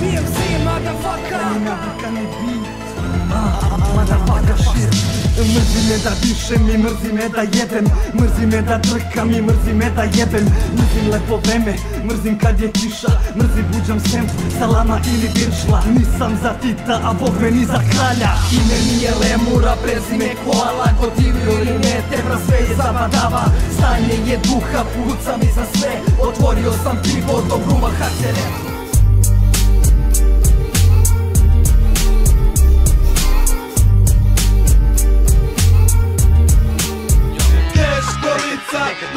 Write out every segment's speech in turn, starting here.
BMC, motherfucker. Motherfucker shit. Mrzi me da dišem i mrzi me da jedem, mrzi me da trkam i mrzi me da jebem. Mrzim lepo vreme, mrzim kad je kiša, mrzi buđam sem, salama ili viršla. Nisam za Tita, a Bog me ni za kralja. Ime mi je Lemura, prezime Koala, gotivio ili ne, tebra sve je zabadava. Stanje je duha, pucam i za sve, otvorio sam pivo do gruma HCR.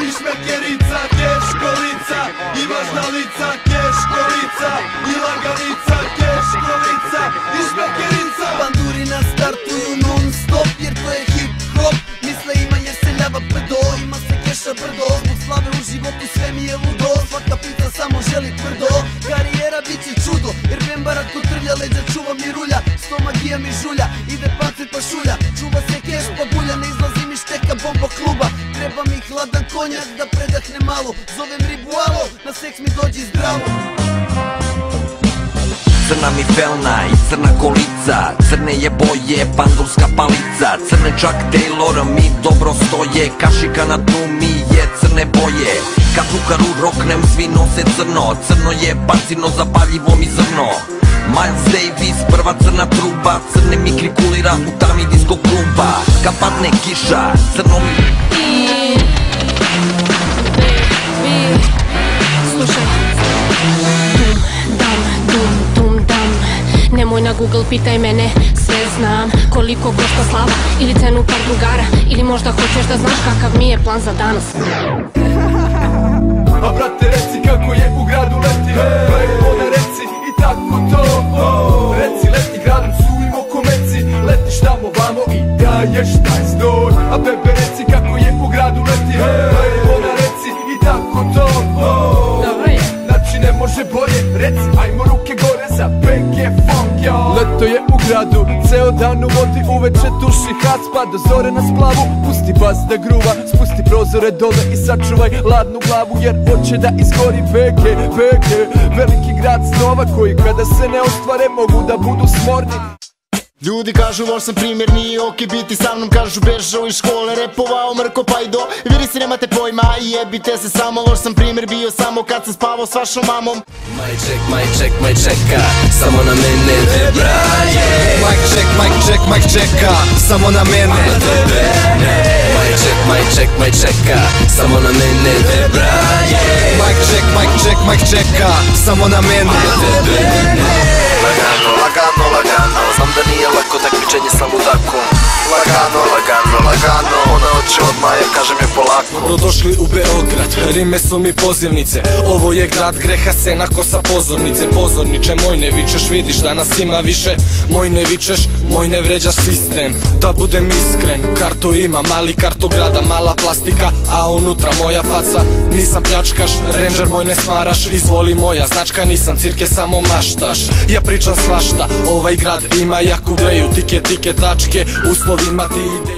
I šmekerica, keškolica, i važna lica, keškolica, i laganica, keškolica, i šmekerica. Banduri nas startuju non stop, jer to je hip hop. Misle ima jer se ljava brdo, ima se keša brdo. Zbog slave u životu sve mi je ludo, svaka pita samo želi tvrdo. Karijera bit će čudo, jer bembara ko trlja, leđa čuva mi rulja. Sto magija mi žulja, ide pancir pa šulja. Čuva se keš pa bulja, ne izlazi mi šteka bomba kluba. Treba mi hladan konjak da predahne malo, zovem ribu alo, na seks mi dođi zdravo. Crna mi felna i crna kolica, crne je boje, pandurska palica. Crne čak Taylor mi dobro stoje, kašika na dnu mi je crne boje. Kad lukaru roknem svi nose crno, crno je bacino, zapaljivo mi zrno. Miles Davis, prva crna truba, crne mi krikulira u tami disko kluba. Kad padne kiša, crno mi... Slušaj, dum dam, nemoj na Google, pitaj mene, sve znam. Koliko košta slava, ili cenu par drugara, ili možda hoćeš da znaš kakav mi je plan za danas. A brate reci kako je u gradu leti, ona reci i tako to. Reci leti gradom sujimo komeci, letiš tamo vamo i daješ taj znoj. A bebe reci kako je u gradu leti, ona reci i tako to. Znači ne može bolje, reci ajmo ruke gore za BG Funk, yo. Leto je u gradu, ceo dan u vodi, uveče tuši hac pa do zore na splavu. Pusti bas da gruva, spusti prozore dole i sačuvaj ladnu glavu, jer hoće da izgori BG. Veliki grad snova koji kada se ne ostvare mogu da budu smorni. Ljudi kažu loš sam primjer, nije okej biti sa mnom. Kažu bežao iz škole, repovao mrko pa i do. Vidi si nemate pojma i jebite se samo. Loš sam primjer bio samo kad sam spavao s vašom mamom. Maj čeka, samo na mene vibra, yeah. Maj čeka, samo na mene. Maj čeka, samo na mene vibra, yeah. Maj čeka, samo na mene. Lagano, znam da nije lako takmičenje sa ludakom. Lagano, ona hoće od maja, kažem je polako. Dobrodošli u Beograd, rime su mi pozivnice. Ovo je grad greha, scena ko sa pozornice. Pozorniče, moj ne vičeš, vidiš da nas ima više. Moj ne vičeš, moj ne vređaš sistem. Da budem iskren, kartu ima, mali kartograda, mala plastika, a unutra moja faca. Nisam pljačkaš, ranger moj ne smaraš. Izvoli moja značka, nisam cirke, samo maštaš. Ja pričam svašta, ovaj grad ima jaku greju. Tike, tačke, uslovima ti ide.